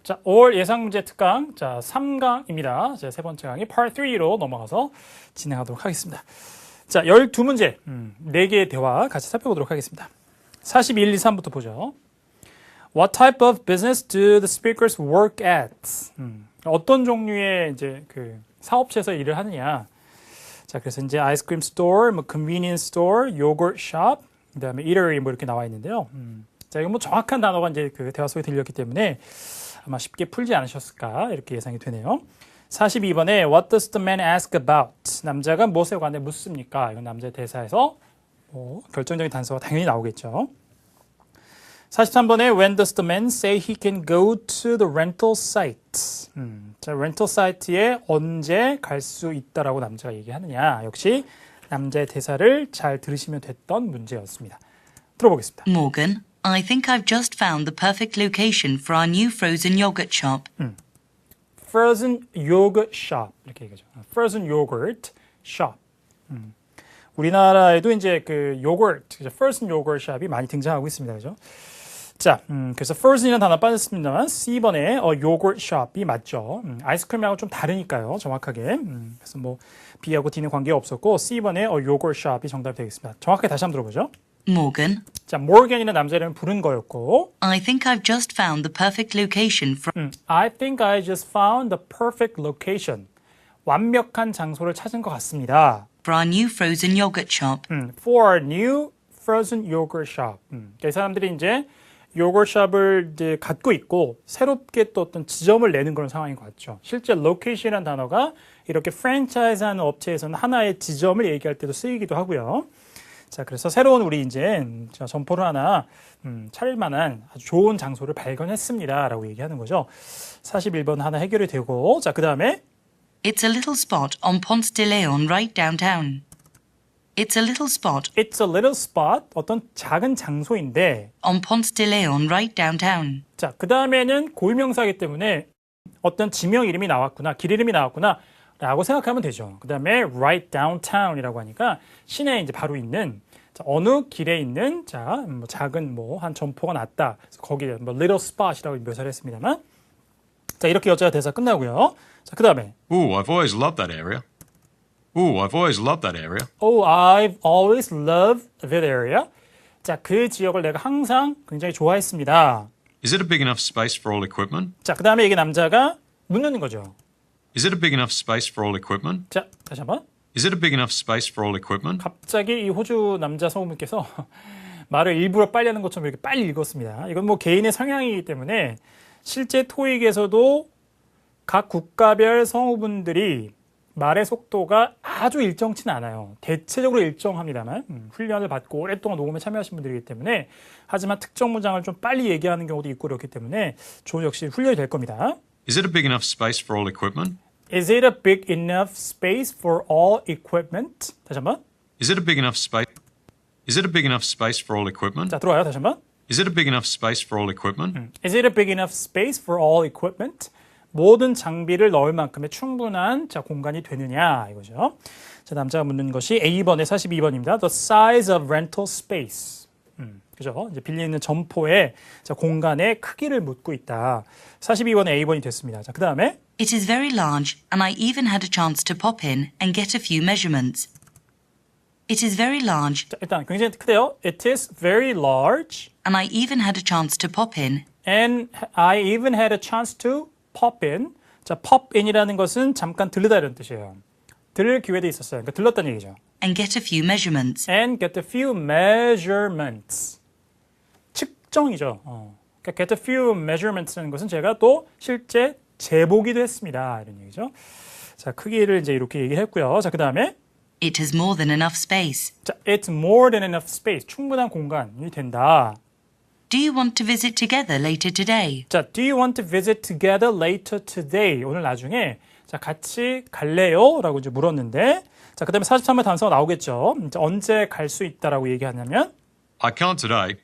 자, 5월 예상 문제 특강, 자, 3강입니다. 제 세 번째 강의 Part 3로 넘어가서 진행하도록 하겠습니다. 자, 12문제, 4개의 대화 같이 살펴보도록 하겠습니다. 41, 2, 3부터 보죠. What type of business do the speakers work at? 어떤 종류의 이제 그 사업체에서 일을 하느냐. 자, 그래서 이제 아이스크림 스토어, 뭐 convenience store, 요거트 숍, 그다음에 eatery 뭐 이렇게 나와 있는데요. 자, 이거 뭐 정확한 단어가 이제 그 대화 속에 들렸기 때문에 아마 쉽게 풀지 않으셨을까 이렇게 예상이 되네요. 42번에 What does the man ask about? 남자가 무엇에 관해 묻습니까? 이건 남자의 대사에서 결정적인 단서가 당연히 나오겠죠. 43번에 When does the man say he can go to the rental site? 자, rental site에 언제 갈 수 있다라고 남자가 얘기하느냐. 역시 남자의 대사를 잘 들으시면 됐던 문제였습니다. 들어보겠습니다. Morgan, I think I've just found the perfect location for our new frozen yogurt shop. Frozen yogurt shop 이렇게 얘기하죠. Frozen yogurt shop. 우리나라에도 이제 그 요거트, frozen yogurt shop이 많이 등장하고 있습니다. 그죠? 자, 그래서 frozen이라는 단어 빠졌습니다만 C번에 yogurt shop이 맞죠. 아이스크림하고 좀 다르니까요. 정확하게. 그래서 뭐 B하고 D는 관계가 없었고 C번에 yogurt shop이 정답이 되겠습니다. 정확하게 다시 한번 들어보죠. Morgan, 자, Morgan이라는 남자 이름을 부른 거였고 I think I've just found the perfect location for I think I just found the perfect location. 완벽한 장소를 찾은 것 같습니다. our new frozen yogurt shop. For a new frozen yogurt shop. 이 사람들이 이제 요거트 숍을 이제 갖고 있고 새롭게 또 어떤 지점을 내는 그런 상황인 것 같죠. 실제 location이라는 단어가 이렇게 프랜차이즈하는 업체에서는 하나의 지점을 얘기할 때도 쓰이기도 하고요. 자, 그래서 새로운 우리 이제 점포를 하나 차릴 만한 아주 좋은 장소를 발견했습니다라고 얘기하는 거죠. 41번 하나 해결이 되고, 자, 그 다음에 It's a little spot on Ponce de Leon right downtown. It's a little spot It's a little spot, 어떤 작은 장소인데, on Ponce de Leon right downtown. 자, 그 다음에는 고유명사이기 때문에 어떤 지명 이름이 나왔구나, 길 이름이 나왔구나 라고 생각하면 되죠. 그 다음에 right downtown이라고 하니까 시내에 이제 바로 있는 자, 어느 길에 있는 자, 뭐 작은 뭐 한 점포가 났다. 그래서 거기에 뭐 little spot이라고 묘사를 했습니다만 자, 이렇게 여자가 대사 끝나고요. 자, 그 다음에 Ooh, I've always loved that area. Ooh, I've always loved that area. Oh, I've always loved that area. 자, 그 지역을 내가 항상 굉장히 좋아했습니다. Is it a big enough space for all equipment? 자, 그 다음에 이게 남자가 묻는 거죠. Is it a big enough space for all equipment? 자, 다시 한번. Is it a big enough space for all equipment? 갑자기 이 호주 남자 성우분께서 말을 일부러 빨리 하는 것처럼 이렇게 빨리 읽었습니다. 이건 뭐 개인의 성향이기 때문에 실제 토익에서도 각 국가별 성우분들이 말의 속도가 아주 일정치는 않아요. 대체적으로 일정합니다만 훈련을 받고 오랫동안 녹음에 참여하신 분들이기 때문에 하지만 특정 문장을 좀 빨리 얘기하는 경우도 있고 그렇기 때문에 좋은 역시 훈련이 될 겁니다. Is it a big enough space for all equipment? Is it a big enough space for all equipment? 다시 한번. Is it a big enough space? Is it a big enough space for all equipment? 자, 들어와요. 다시 한번. Is it a big enough space for all equipment? Is it a big enough space for all equipment? 모든 장비를 넣을 만큼의 충분한 자, 공간이 되느냐 이거죠. 자, 남자가 묻는 것이 A번에 42번입니다. The size of rental space. 그죠? 이제 빌리는 점포의 자, 공간의 크기를 묻고 있다. 42번에 A번이 됐습니다. 자, 그 다음에 It is very large, and I even had a chance to pop in and get a few measurements. It is very large, 자, 일단 굉장히 크대요. It is very large, and I even had a chance to pop in and I even had a chance to pop in. 자, pop in이라는 것은 잠깐 들르다 이런 뜻이에요. 들을 기회도 있었어요. 그러니까 들렀다는 얘기죠. and get a few measurements. And get a few measurements. 측정이죠. 그러니까 get a few measurements라는 것은 제가 또 실제 재보기도 했습니다. 이런 얘기죠. 자, 크기를 이제 이렇게 얘기했고요. 자, 그 다음에 It has more than enough space. 자, it's more than enough space. 충분한 공간이 된다. Do you want to visit together later today? 자, do you want to visit together later today? 오늘 나중에 자, 같이 갈래요? 라고 이제 물었는데 자, 그 다음에 43번 단서가 나오겠죠. 이제 언제 갈 수 있다라고 얘기하냐면 I can't today.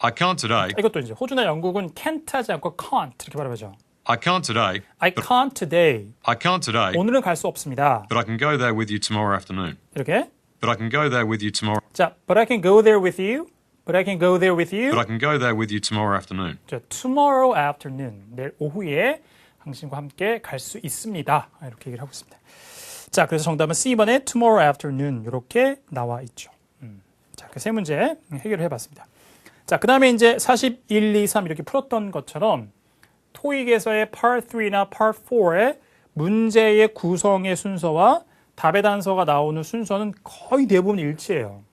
I can't today. 이것도 이제 호주나 영국은 can't 하지 않고 can't 이렇게 발음하죠. I can't today. I can't today. I can't today. 오늘은 갈 수 없습니다. But I can go there with you tomorrow afternoon. 이렇게. But I can go there with you tomorrow. 자, but I can go there with you But I can go there with you. But I can go there with you tomorrow afternoon. 자, tomorrow afternoon. 내일 오후에 당신과 함께 갈 수 있습니다. 이렇게 얘기를 하고 있습니다. 자, 그래서 정답은 C번에 tomorrow afternoon 이렇게 나와 있죠. 자, 그 세 문제 해결을 해봤습니다. 자, 그 다음에 이제 41, 2, 3 이렇게 풀었던 것처럼 토익에서의 Part 3나 Part 4의 문제의 구성의 순서와 답의 단서가 나오는 순서는 거의 대부분 일치해요.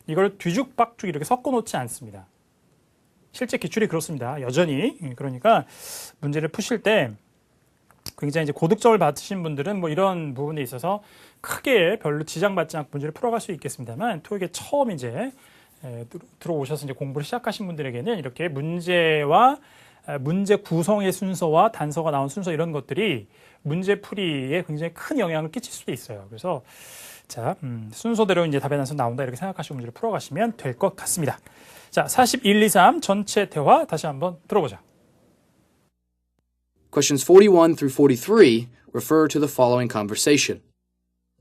이걸 뒤죽박죽 이렇게 섞어놓지 않습니다. 실제 기출이 그렇습니다. 여전히. 그러니까 문제를 푸실 때 굉장히 이제 고득점을 받으신 분들은 뭐 이런 부분에 있어서 크게 별로 지장받지 않고 문제를 풀어갈 수 있겠습니다만 토익에 처음 이제 들어오셔서 이제 공부를 시작하신 분들에게는 이렇게 문제와 문제 구성의 순서와 단서가 나온 순서 이런 것들이 문제 풀이에 굉장히 큰 영향을 끼칠 수도 있어요. 그래서 자, 순서대로 이제 답의 단서 나온다 이렇게 생각하시고 문제를 풀어가시면 될 것 같습니다. 자, 41, 2, 3 전체 대화 다시 한번 들어보자. Questions 41 through 43 refer to the following conversation.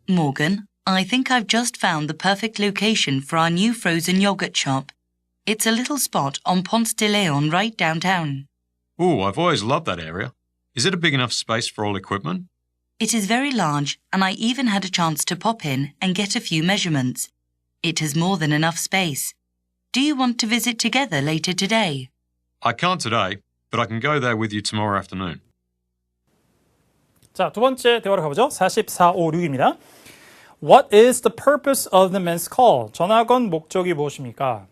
Morgan, I think I've just found the perfect location for our new frozen yogurt shop. It's a little spot on Ponce de Leon right downtown. Ooh, I've always loved that area. Is it a big enough space for all equipment? It is very large, and I even had a chance to pop in and get a few measurements. It has more than enough space. Do you want to visit together later today? I can't today, but I can go there with you tomorrow afternoon. 자, 두 번째 대화로 가보죠. 44, 5, 6입니다. What is the purpose of the man's call? 전화 건 목적이 무엇입니까?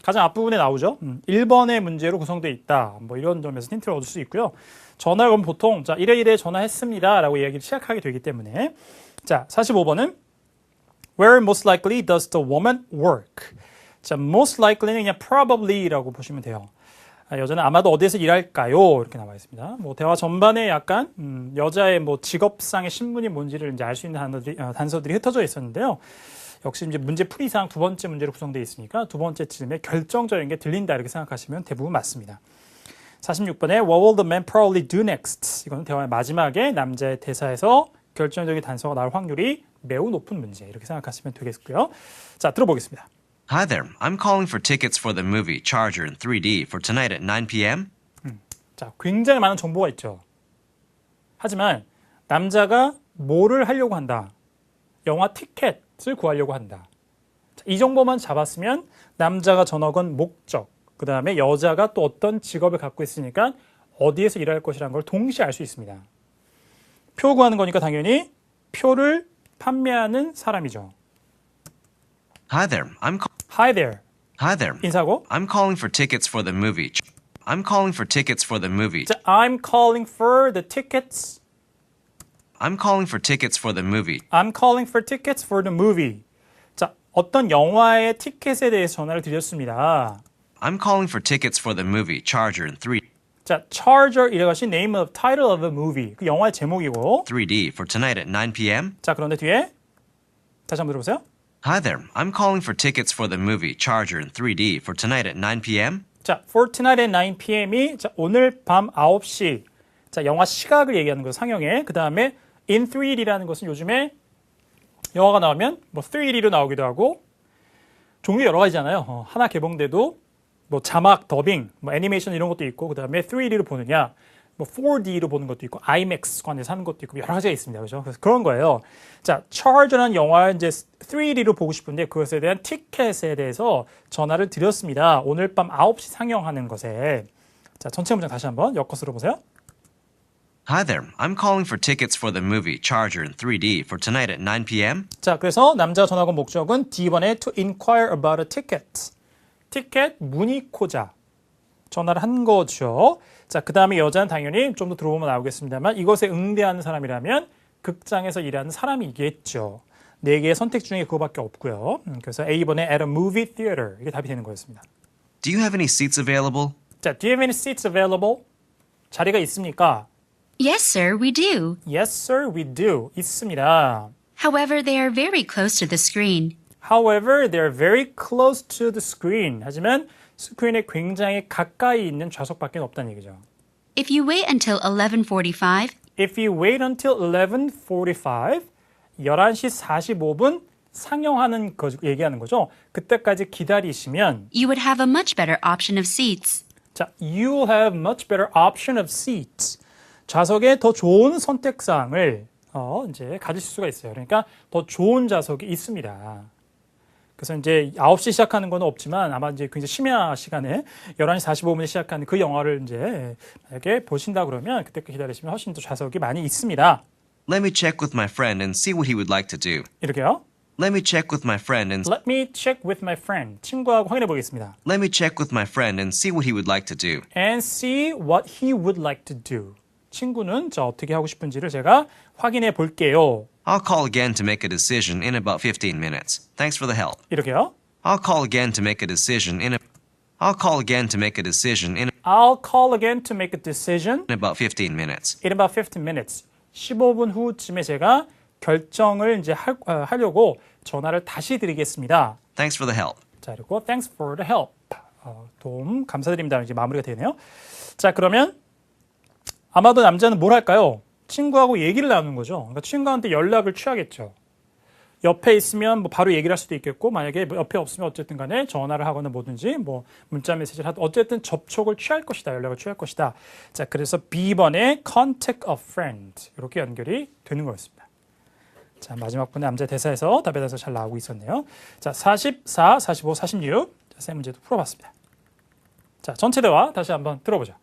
가장 앞부분에 나오죠. 1번의 문제로 구성되어 있다. 뭐 이런 점에서 힌트를 얻을 수 있고요. 전화 건 보통 자, 이래 전화했습니다. 라고 이야기를 시작하게 되기 때문에 자, 45번은 Where most likely does the woman work? 자, most likely는 그냥 probably라고 보시면 돼요. 여자는 아마도 어디에서 일할까요? 이렇게 나와 있습니다. 뭐 대화 전반에 약간 여자의 뭐 직업상의 신분이 뭔지를 이제 알 수 있는 단서들이 흩어져 있었는데요. 역시 이제 문제 풀이상 두 번째 문제로 구성되어 있으니까 두 번째쯤에 결정적인 게 들린다 이렇게 생각하시면 대부분 맞습니다. 46번에 What will the man probably do next? 이거는 대화의 마지막에 남자의 대사에서 결정적인 단서가 나올 확률이 매우 높은 문제 이렇게 생각하시면 되겠고요. 자, 들어보겠습니다. Hi there. I'm calling for tickets for the movie Charger in 3D for tonight at 9 p.m. 자, 굉장히 많은 정보가 있죠. 하지만 남자가 뭐를 하려고 한다. 영화 티켓을 구하려고 한다. 자, 이 정보만 잡았으면 남자가 전화 건 목적, 그 다음에 여자가 또 어떤 직업을 갖고 있으니까 어디에서 일할 것이라는 걸 동시에 알 수 있습니다. 표 구하는 거니까 당연히 표를 판매하는 사람이죠. Hi there. Hi there. Hi there. 인사고. I'm calling for tickets for the movie. I'm calling for tickets for the movie. 자, I'm calling for the tickets. I'm calling for tickets for the movie. I'm calling for tickets for the movie. 자, 어떤 영화의 티켓에 대해서 전화를 드렸습니다. I'm calling for tickets for the movie Charger in 3D. 자, Charger 이것이 name of title of a movie. 그 영화의 제목이고. 3D for tonight at 9 p.m. 자, 그런데 뒤에 다시 한번 들어보세요. Hi there. I'm calling for tickets for the movie Charger in 3D for tonight at 9 p.m. 자, for tonight at 9 p.m.이 자, 오늘 밤 9시. 자, 영화 시각을 얘기하는 거죠. 상영에. 그다음에 in 3D라는 것은 요즘에 영화가 나오면 뭐 3D로 나오기도 하고 종류 여러 가지잖아요. 하나 개봉돼도 뭐 자막, 더빙, 뭐 애니메이션 이런 것도 있고 그다음에 3D로 보느냐, 뭐 4D로 보는 것도 있고 IMAX 관에서 하는 것도 있고 여러 가지가 있습니다. 그렇죠? 그래서 그런 거예요. 자, Charger라는 영화 이제 3D로 보고 싶은데 그것에 대한 티켓에 대해서 전화를 드렸습니다. 오늘 밤 9시 상영하는 것에. 자, 전체 문장 다시 한번 엮어서 들어보세요. Hi there. I'm calling for tickets for the movie Charger in 3D for tonight at 9 p.m. 자, 그래서 남자가 전화 건 목적은 D번에 to inquire about a ticket. 티켓 문의코자 전화를 한 거죠. 자, 그 다음에 여자는 당연히 좀 더 들어보면 나오겠습니다만 이것에 응대하는 사람이라면 극장에서 일하는 사람이겠죠. 4개의 선택 중에 그거밖에 없고요. 그래서 A번에 at a movie theater 이게 답이 되는 거였습니다. Do you have any seats available? 자, do you have any seats available? 자리가 있습니까? Yes, sir, we do. Yes, sir, we do. 있습니다. However, they are very close to the screen. However, they're very close to the screen. 하지만 스크린에 굉장히 가까이 있는 좌석밖에 없다는 얘기죠. If you wait until 11:45, If you wait until 11:45, 11시 45분 상영하는 거 얘기하는 거죠. 그때까지 기다리시면 You would have a much better option of seats. 자, you'll have much better option of seats. 좌석에 더 좋은 선택사항을 이제 가지실 수가 있어요. 그러니까 더 좋은 좌석이 있습니다. 그래서 이제 9시 시작하는 건 없지만 아마 이제 굉장히 심야 시간에 11시 45분에 시작하는 그 영화를 이제 만약에 보신다 그러면 그때까지 기다리시면 훨씬 더 좌석이 많이 있습니다. Let me check with my friend and see what he would like to do. 이렇게요. Let me check with my friend and Let me check with my friend. 친구하고 확인해 보겠습니다. let me check with my friend and see what he would like to do. And see what he would like to do. 친구는 저 어떻게 하고 싶은지를 제가 확인해 볼게요. I'll call again to make a decision in about 15 minutes. Thanks for the help. 이렇게요. I'll call again to make a decision in I'll call again to make a decision in I'll call again to make a decision about 15 minutes. in about 15 minutes. 15분 후쯤에 제가 결정을 이제 하려고 전화를 다시 드리겠습니다. Thanks for the help. 자, 그리고 thanks for the help. 도움 감사드립니다. 이제 마무리가 되네요. 자, 그러면 아마도 남자는 뭘 할까요? 친구하고 얘기를 나누는 거죠. 그러니까 친구한테 연락을 취하겠죠. 옆에 있으면 뭐 바로 얘기를 할 수도 있겠고, 만약에 옆에 없으면 어쨌든 간에 전화를 하거나 뭐든지 뭐 문자 메시지를 하든 어쨌든 접촉을 취할 것이다. 연락을 취할 것이다. 자, 그래서 B번에 contact a friend 이렇게 연결이 되는 거였습니다. 자, 마지막 번에 남자 대사에서 답에 대해서 잘 나오고 있었네요. 자, 44, 45, 46. 자, 세 문제도 풀어봤습니다. 자, 전체 대화 다시 한번 들어보죠.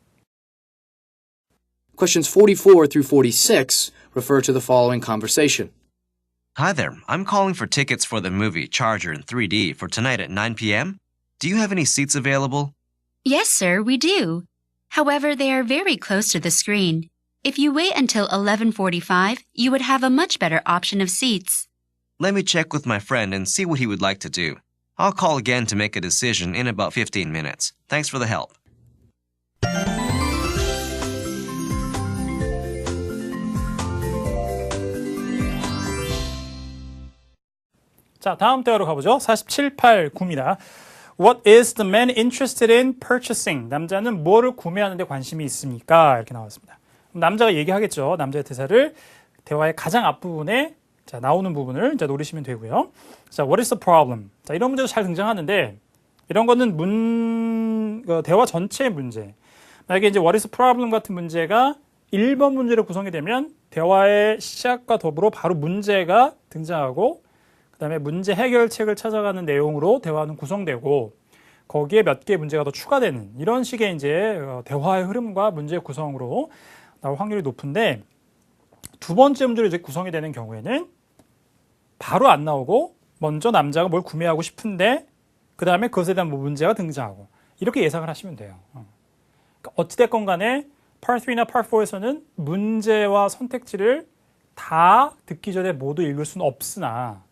Questions 44 through 46 refer to the following conversation. Hi there. I'm calling for tickets for the movie Charger in 3D for tonight at 9 p.m. Do you have any seats available? Yes, sir, we do. However, they are very close to the screen. If you wait until 11:45, you would have a much better option of seats. Let me check with my friend and see what he would like to do. I'll call again to make a decision in about 15 minutes. Thanks for the help. 자, 다음 대화로 가보죠. 47, 8, 9입니다. What is the man interested in purchasing? 남자는 뭐를 구매하는 데 관심이 있습니까? 이렇게 나왔습니다. 남자가 얘기하겠죠. 남자의 대사를 대화의 가장 앞부분에 자, 나오는 부분을 이제 노리시면 되고요. 자, what is the problem? 자, 이런 문제도 잘 등장하는데 이런 거는 대화 전체의 문제. 만약에 이제 what is the problem 같은 문제가 1번 문제로 구성이 되면 대화의 시작과 더불어 바로 문제가 등장하고 그다음에 문제 해결책을 찾아가는 내용으로 대화는 구성되고 거기에 몇 개의 문제가 더 추가되는 이런 식의 이제 대화의 흐름과 문제의 구성으로 나올 확률이 높은데 두 번째 문제로 이제 구성이 되는 경우에는 바로 안 나오고 먼저 남자가 뭘 구매하고 싶은데 그 다음에 그것에 대한 뭐 문제가 등장하고 이렇게 예상을 하시면 돼요. 그러니까 어찌됐건 간에 Part 3나 Part 4에서는 문제와 선택지를 다 듣기 전에 모두 읽을 수는 없으나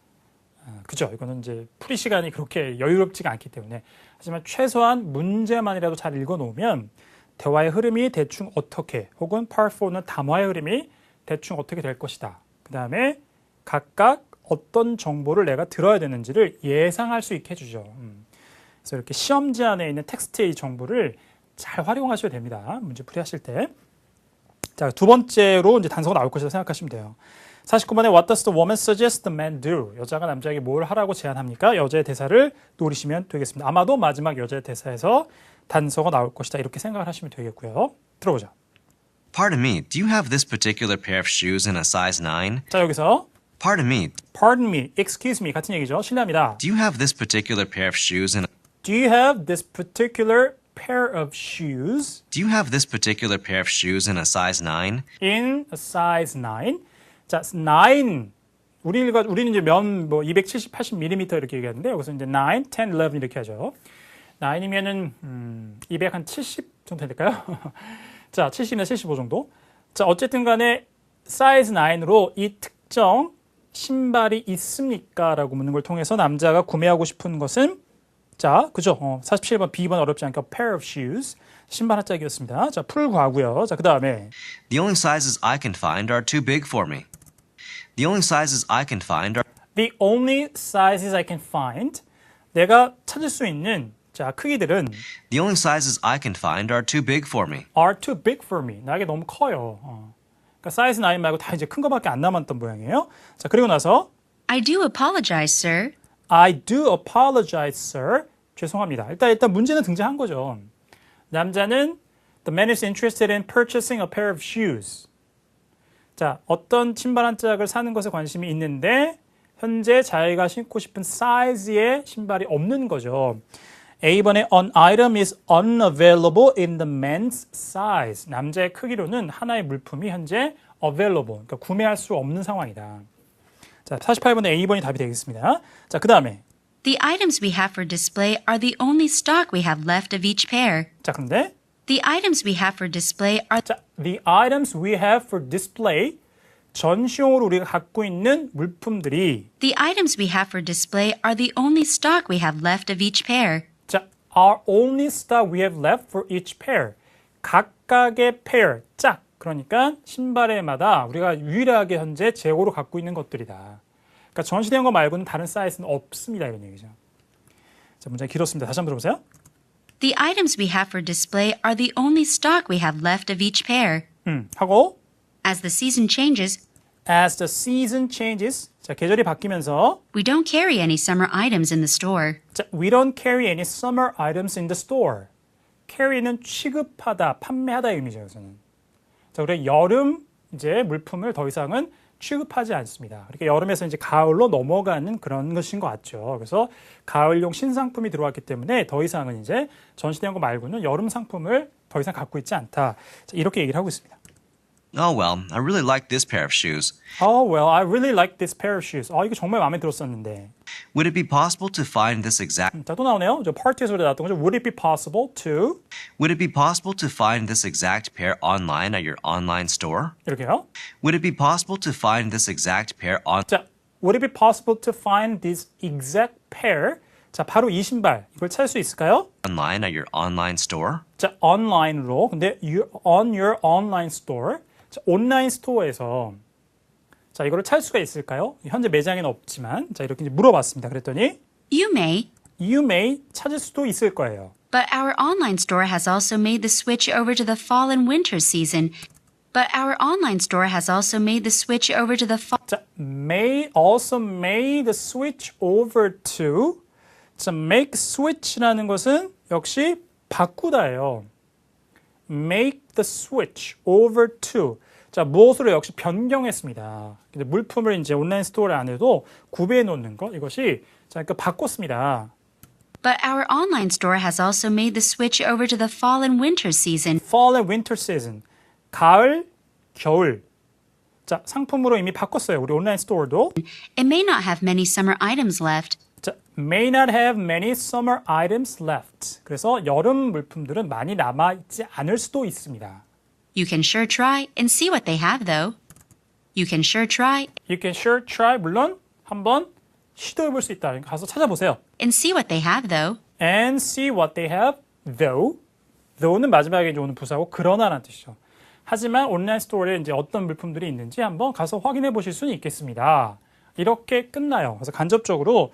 그죠? 이거는 이제 풀이 시간이 그렇게 여유롭지가 않기 때문에 하지만 최소한 문제만이라도 잘 읽어놓으면 대화의 흐름이 대충 어떻게 혹은 Part 4는 담화의 흐름이 대충 어떻게 될 것이다. 그 다음에 각각 어떤 정보를 내가 들어야 되는지를 예상할 수 있게 해주죠. 그래서 이렇게 시험지 안에 있는 텍스트의 정보를 잘 활용하셔야 됩니다. 문제 풀이하실 때. 자, 두 번째로 이제 단서가 나올 것이라고 생각하시면 돼요. 49번에 What does the woman suggest the man do? 여자가 남자에게 뭘 하라고 제안합니까? 여자의 대사를 노리시면 되겠습니다. 아마도 마지막 여자의 대사에서 단서가 나올 것이다. 이렇게 생각을 하시면 되겠고요. 들어보자. Pardon me, do you have this particular pair of shoes in a size 9? 자, 여기서 Pardon me, Pardon me, excuse me 같은 얘기죠. 실례합니다. do you have this particular pair of shoes in a Do you have this particular pair of shoes Do you have this particular pair of shoes in a size 9? in a size 9? 자, 9 우리는 이제 면 뭐 270, 80mm 이렇게 얘기하는데 여기서 이제 9, 10, 11 이렇게 하죠. 9이면은 270 정도 될까요? 자, 70이나 75 정도. 자, 어쨌든 간에 사이즈 9으로 이 특정 신발이 있습니까? 라고 묻는 걸 통해서 남자가 구매하고 싶은 것은 자, 그죠? 47번 B번 어렵지 않게 pair of shoes. 신발 한 짝이었습니다. 자, 풀 과고요. 자, 그 다음에 The only sizes I can find are too big for me. The only sizes I can find are The only sizes I can find. 내가 찾을 수 있는 자, 크기들은 The only sizes I can find are too big for me. are too big for me. 나에게 너무 커요. 그러니까 사이즈 9 말고 다 이제 큰 거밖에 안 남았던 모양이에요. 자, 그리고 나서 I do apologize, sir. I do apologize, sir. 죄송합니다. 일단 문제는 등장한 거죠. 남자는 The man is interested in purchasing a pair of shoes. 자, 어떤 신발 한 짝을 사는 것에 관심이 있는데 현재 자기가 신고 싶은 사이즈의 신발이 없는 거죠. A번에 an item is unavailable in the men's size. 남자의 크기로는 하나의 물품이 현재 available, 그러니까 구매할 수 없는 상황이다. 자, 48번에 A번이 답이 되겠습니다. 자, 그 다음에 The items we have for display are the only stock we have left of each pair. 자, 그런데 The items we have for display are 자, the items we have for display 전시용으로 우리가 갖고 있는 물품들이 The items we have for display are the only stock we have left of each pair. 자, are only stock we have left for each pair. 각각의 pair, 짝. 그러니까 신발에마다 우리가 유일하게 현재 재고로 갖고 있는 것들이다. 그러니까 전시된 거 말고는 다른 사이즈는 없습니다. 이런 얘기죠. 자, 문장이 길었습니다. 다시 한번 들어보세요. The items we have for display are the only stock we have left of each pair. 하고 As the season changes, as the season changes. 자, 계절이 바뀌면서 we don't carry any summer items in the store. 자, we don't carry any summer items in the store. carry는 취급하다, 판매하다 의미죠. 여기서는. 자, 그래 여름 이제 물품을 더 이상은 취급하지 않습니다. 그러니까 여름에서 이제 가을로 넘어가는 그런 것인 것 같죠. 그래서 가을용 신상품이 들어왔기 때문에 더 이상은 이제 전시된 거 말고는 여름 상품을 더 이상 갖고 있지 않다. 자, 이렇게 얘기를 하고 있습니다. Oh well, I really like this pair of shoes. Oh, well, I really like this pair of shoes. 이거 정말 마음에 들었었는데. Would it be possible to find this exact 자, 또 나오네요. 저 party에서 나왔던 거죠. Would it be possible to? Would it be possible to find this exact pair online at your online store? 이렇게요. Would it be possible to find this exact pair on 자, would it be possible to find this exact pair? 자, 바로 이 신발. 이걸 찾을 수 있을까요? online at your online store? 자, online으로. 근데 on your online store. 자, 온라인 스토어에서 자, 이거를 찾을 수가 있을까요? 현재 매장에는 없지만 자, 이렇게 이제 물어봤습니다. 그랬더니 You may, you may 찾을 수도 있을 거예요. but our online store has also made the switch over to the fall and winter season. But our online store has also made the switch over to the fall. 자, may also made the switch over to. 자, make switch라는 것은 역시 바꾸다예요. make the switch over to. 자, 무엇으로 역시 변경했습니다. 근데 물품을 이제 온라인 스토어 안에도 구비해 놓는 것, 이것이 자, 그러니까 바꿨습니다. But our online store has also made the switch over to the fall and winter season. fall and winter season. 가을, 겨울. 자, 상품으로 이미 바꿨어요. 우리 온라인 스토어도. It may not have many summer items left. 자, may not have many summer items left. 그래서 여름 물품들은 많이 남아 있지 않을 수도 있습니다. You can sure try and see what they have, though. You can sure try You can sure try. 물론 한번 시도해 볼 수 있다. 가서 찾아보세요. and see what they have, though. And see what they have, though. though는 마지막에 이제 오는 부사고 그러나라는 뜻이죠. 하지만 온라인 스토어에 이제 어떤 물품들이 있는지 한번 가서 확인해 보실 수는 있겠습니다. 이렇게 끝나요. 그래서 간접적으로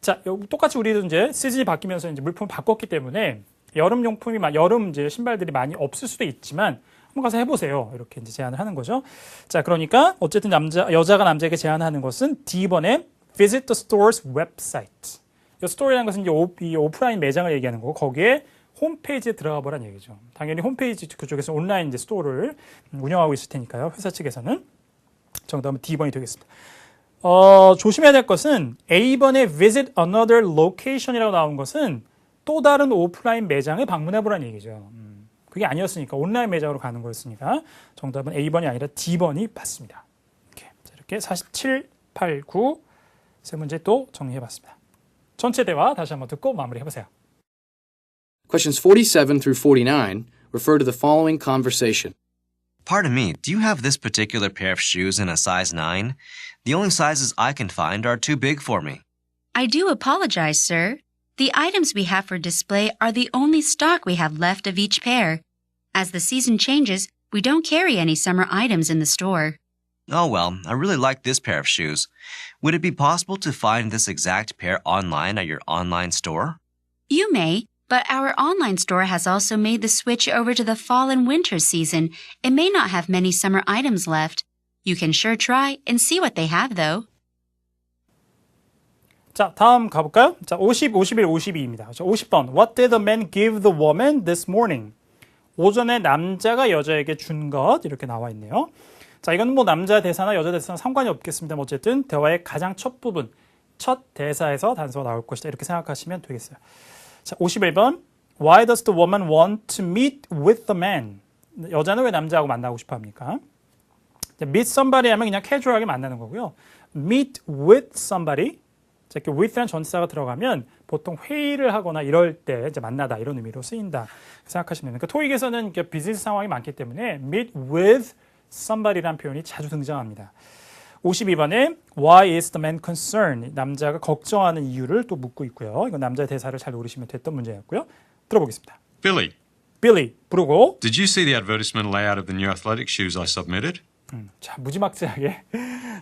자, 똑같이 우리도 이제 시즌이 바뀌면서 이제 물품을 바꿨기 때문에 여름 용품이 여름 이제 신발들이 많이 없을 수도 있지만 한번 가서 해보세요. 이렇게 이제 제안을 하는 거죠. 자, 그러니까 어쨌든 여자가 남자에게 제안하는 것은 D번에 visit the store's website. 이 스토어라는 것은 이제 이 오프라인 매장을 얘기하는 거고 거기에 홈페이지에 들어가 보라는 얘기죠. 당연히 홈페이지 그쪽에서 온라인 이제 스토어를 운영하고 있을 테니까요. 회사 측에서는 정답은 D번이 되겠습니다. 조심해야 될 것은 A번에 visit another location이라고 나온 것은 또 다른 오프라인 매장에 방문해 보라는 얘기죠. 그게 아니었으니까 온라인 매장으로 가는 거였으니까 정답은 A번이 아니라 D번이 맞습니다. 이렇게 47, 8, 9 세 문제 또 정리해 봤습니다. 전체 대화 다시 한번 듣고 마무리해 보세요. Questions 47 through 49 refer to the following conversation. Pardon me, do you have this particular pair of shoes in a size 9? The only sizes I can find are too big for me. I do apologize, sir. The items we have for display are the only stock we have left of each pair. As the season changes, we don't carry any summer items in the store. Oh well, I really like this pair of shoes. Would it be possible to find this exact pair online at your online store? You may, but our online store has also made the switch over to the fall and winter season. It may not have many summer items left. You can sure try and see what they have, though. 자, 다음 가볼까요? 자, 50, 51, 52입니다. 50번. What did the man give the woman this morning? 오전에 남자가 여자에게 준 것 이렇게 나와 있네요. 자, 이건 뭐 남자 대사나 여자 대사나 상관이 없겠습니다. 어쨌든 대화의 가장 첫 부분, 첫 대사에서 단서가 나올 것이다. 이렇게 생각하시면 되겠어요. 자, 51번. Why does the woman want to meet with the man? 여자는 왜 남자하고 만나고 싶어 합니까? meet somebody 하면 그냥 캐주얼하게 만나는 거고요. meet with somebody. 자, 이렇게 with라는 전치사가 들어가면 보통 회의를 하거나 이럴 때 이제 만나다 이런 의미로 쓰인다 생각하시면 됩니다. 그러니까 토익에서는 비즈니스 상황이 많기 때문에 meet with somebody라는 표현이 자주 등장합니다. 52번에 Why is the man concerned? 남자가 걱정하는 이유를 또 묻고 있고요. 이건 남자의 대사를 잘 노리시면 됐던 문제였고요. 들어보겠습니다. Billy, Billy 부르고 did you see the advertisement layout of the new athletic shoes I submitted? 자, 무지막지하게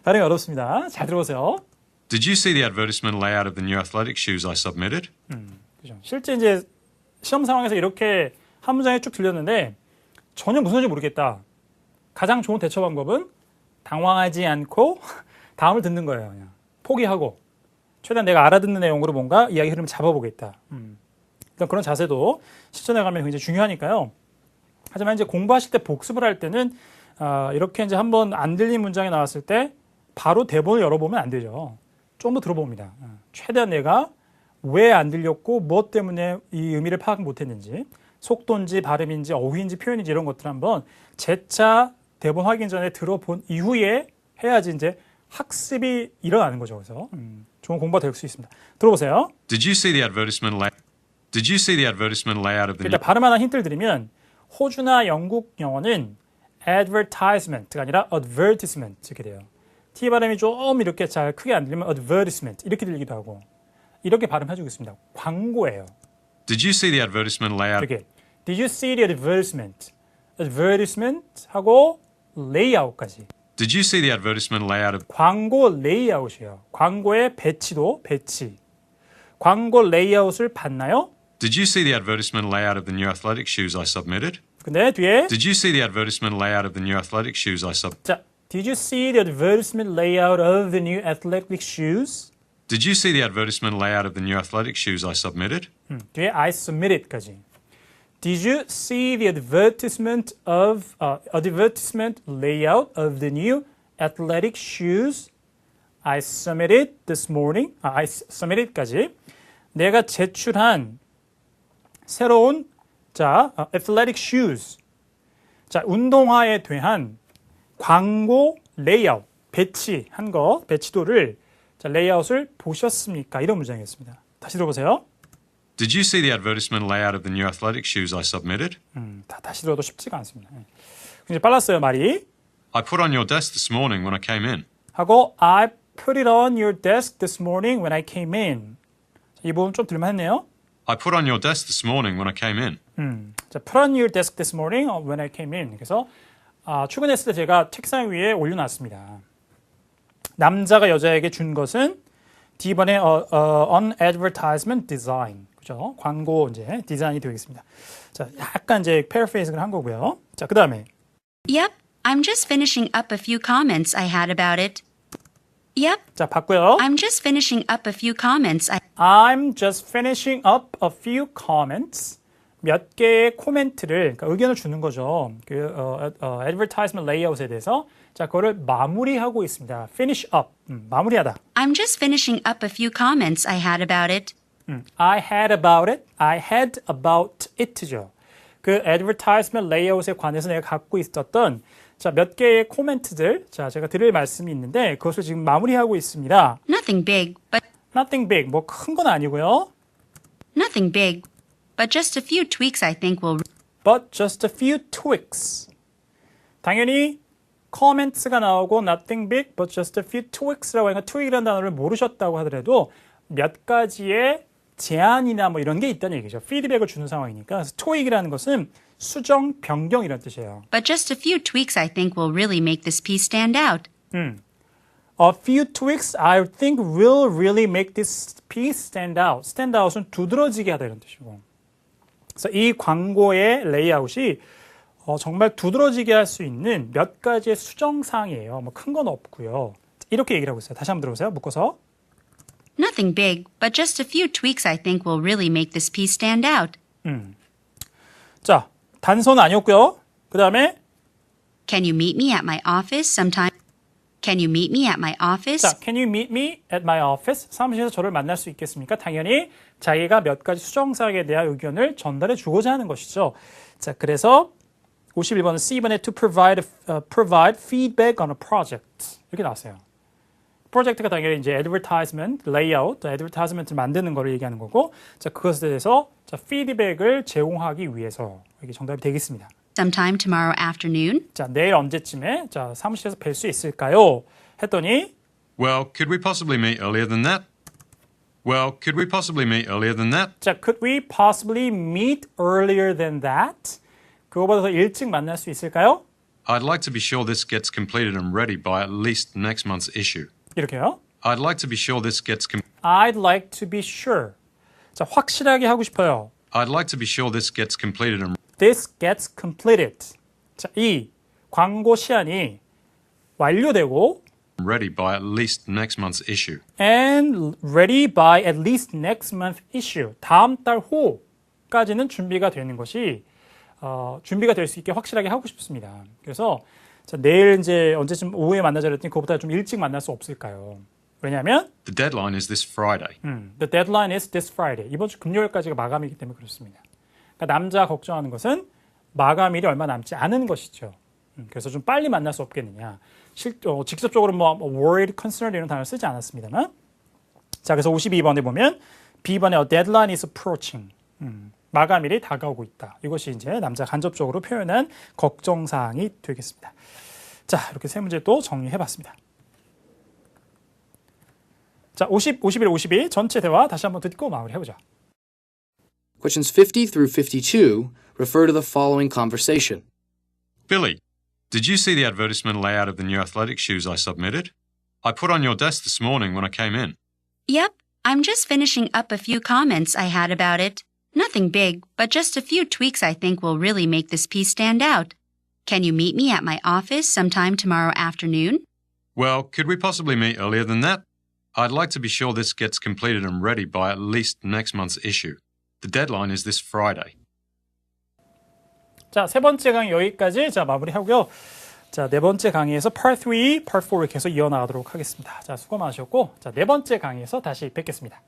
발음이 어렵습니다. 잘 들어보세요. Did you see the advertisement layout of the new athletic shoes I submitted? 그죠? 실제 이제 시험 상황에서 이렇게 한 문장에 쭉 들렸는데 전혀 무슨 소리인지 모르겠다. 가장 좋은 대처 방법은 당황하지 않고 다음을 듣는 거예요. 그냥 포기하고 최대한 내가 알아듣는 내용으로 뭔가 이야기 흐름을 잡아보겠다. 일단 그런 자세도 실전에 가면 굉장히 중요하니까요. 하지만 이제 공부하실 때 복습을 할 때는 이렇게 이제 한번 안 들린 문장이 나왔을 때 바로 대본을 열어보면 안 되죠. 좀 더 들어봅니다. 최대한 내가 왜 안 들렸고 무엇 때문에 이 의미를 파악 못했는지 속도인지 발음인지 어휘인지 표현인지 이런 것들 한번 재차 대본 확인 전에 들어본 이후에 해야지 이제 학습이 일어나는 거죠. 그래서 좋은 공부가 될 수 있습니다. 들어보세요. Did you see the advertisement layout of the 일단 발음 하나 힌트를 드리면 호주나 영국 영어는 advertisement가 아니라 advertisement 이렇게 돼요. T 발음이 좀 이렇게 잘 크게 안 들리면 advertisement 이렇게 들리기도 하고 이렇게 발음해주고 있습니다. 광고예요. Did you see the advertisement layout? 이렇게 Did you see the advertisement? advertisement 하고 layout까지. Did you see the advertisement layout of? 광고 레이아웃이에요. 광고의 배치도 배치. 광고 레이아웃을 봤나요? Did you see the advertisement layout of the new athletic shoes I submitted? 근데 뒤에 Did you see the advertisement layout of the new athletic shoes I sub? 자, Did you see the advertisement layout of the new athletic shoes? Did you see the advertisement layout of the new athletic shoes I submitted? 뒤에 I submited까지. Did you see the advertisement layout of the new athletic shoes I submitted this morning? I submitted까지. 내가 제출한 새로운 athletic shoes. 자, 운동화에 대한 광고 레이아웃, 배치한 거, 배치도를 레이아웃을 보셨습니까? 이런 문장이었습니다. 다시 들어보세요. Did you see the advertisement layout of the new athletic shoes I submitted? 다시 들어도 쉽지가 않습니다. 굉장히 빨랐어요, 말이. I put on your desk this morning when I came in. 하고 I put it on your desk this morning when I came in. 이 부분 좀 들만했네요. I put on your desk this morning when I came in. 자, put on your desk this morning when I came in. 그래서 출근했을 때 제가 책상 위에 올려놨습니다. 남자가 여자에게 준 것은 D번에 on advertisement design. 그죠? 광고 이제 디자인이 되겠습니다. 자, 약간 이제 paraphrasing을 한 거고요. 자, 그다음에 Yep, I'm just finishing up a few comments I had about it. Yep, 자, 봤고요. I'm just finishing up a few comments I'm just finishing up a few comments. 몇 개의 코멘트를, 그러니까 의견을 주는 거죠. advertisement layout에 대해서. 자, 그거를 마무리하고 있습니다. finish up, 마무리하다. I'm just finishing up a few comments I had about it. I had about it죠. 그 advertisement layout에 관해서 내가 갖고 있었던 자, 몇 개의 코멘트들, 자, 제가 드릴 말씀이 있는데 그것을 지금 마무리하고 있습니다. Nothing big, Nothing big, 뭐 큰 건 아니고요. nothing big, but just a few tweaks I think will. But just a few tweaks. 당연히 comments가 나오고 nothing big, but just a few tweaks라고 하니까 tweak이라는 단어를 모르셨다고 하더라도 몇 가지의 제안이나 뭐 이런 게 있다는 얘기죠. 피드백을 주는 상황이니까. 그래서 tweak이라는 것은 수정, 변경 이런 뜻이에요. But just a few tweaks I think will really make this piece stand out. A few tweaks I think will really make this piece stand out. stand out은 두드러지게 하다 이런 뜻이고. 그래서 이 광고의 레이아웃이 정말 두드러지게 할 수 있는 몇 가지의 수정사항이에요. 뭐 큰 건 없고요. 이렇게 얘기를 하고 있어요. 다시 한번 들어보세요. 묶어서. Nothing big, but just a few tweaks I think will really make this piece stand out. 자, 단서는 아니었고요. 그 다음에 Can you meet me at my office sometime? Can you meet me at my office? 자, Can you meet me at my office? 사무실에서 저를 만날 수 있겠습니까? 당연히 자기가 몇 가지 수정사항에 대한 의견을 전달해 주고자 하는 것이죠. 자, 그래서 51번은 C번에 to provide feedback on a project 이렇게 나왔어요. 프로젝트가 당연히 이제 advertisement, layout, advertisement을 만드는 거를 얘기하는 거고, 자, 그것에 대해서 자, 피드백을 제공하기 위해서 이게 정답이 되겠습니다. Sometime tomorrow afternoon? 자, 내일 언제쯤에 자, 사무실에서 뵐 수 있을까요? 했더니 Well, could we possibly meet earlier than that? Well, could we possibly meet earlier than that? 자, could we possibly meet earlier than that? 그거보다 더 일찍 만날 수 있을까요? I'd like to be sure this gets completed and ready by at least next month's issue. 이렇게요. I'd like to be sure this gets I'd like to be sure. 자, 확실하게 하고 싶어요. I'd like to be sure this gets completed and This gets completed. 자, 이 광고 시안이 완료되고 ready by at least next month's issue. and ready by at least next month issue. 다음 달 호까지는 준비가 되는 것이 준비가 될 수 있게 확실하게 하고 싶습니다. 그래서 자, 내일 이제 언제쯤 오후에 만나자 그랬더니 그거보다 좀 일찍 만날 수 없을까요? 왜냐하면 The deadline is this Friday. The deadline is this Friday. 이번 주 금요일까지가 마감이기 때문에 그렇습니다. 그러니까 남자가 걱정하는 것은 마감일이 얼마 남지 않은 것이죠. 그래서 좀 빨리 만날 수 없겠느냐. 직접적으로 뭐 worried, concerned 이런 단어를 쓰지 않았습니다만. 자, 그래서 52번에 보면 B번에 a deadline is approaching. 마감일이 다가오고 있다. 이것이 이제 남자 간접적으로 표현한 걱정사항이 되겠습니다. 자, 이렇게 세 문제 또 정리해봤습니다. 자, 50, 51, 52 전체 대화 다시 한번 듣고 마무리해보자. Questions 50 through 52 refer to the following conversation. Billy, did you see the advertisement layout of the new athletic shoes I submitted? I put on your desk this morning when I came in. Yep, I'm just finishing up a few comments I had about it. Nothing big, but just a few tweaks I think will really make this piece stand out. Can you meet me at my office sometime tomorrow afternoon? Well, could we possibly meet earlier than that? I'd like to be sure this gets completed and ready by at least next month's issue. The deadline is this Friday. 자, 세 번째 강의 여기까지 자, 마무리하고요. 자, 네 번째 강의에서 Part 3, Part 4 이렇게 해서 이어나가도록 하겠습니다. 자, 수고 많으셨고, 자, 네 번째 강의에서 다시 뵙겠습니다.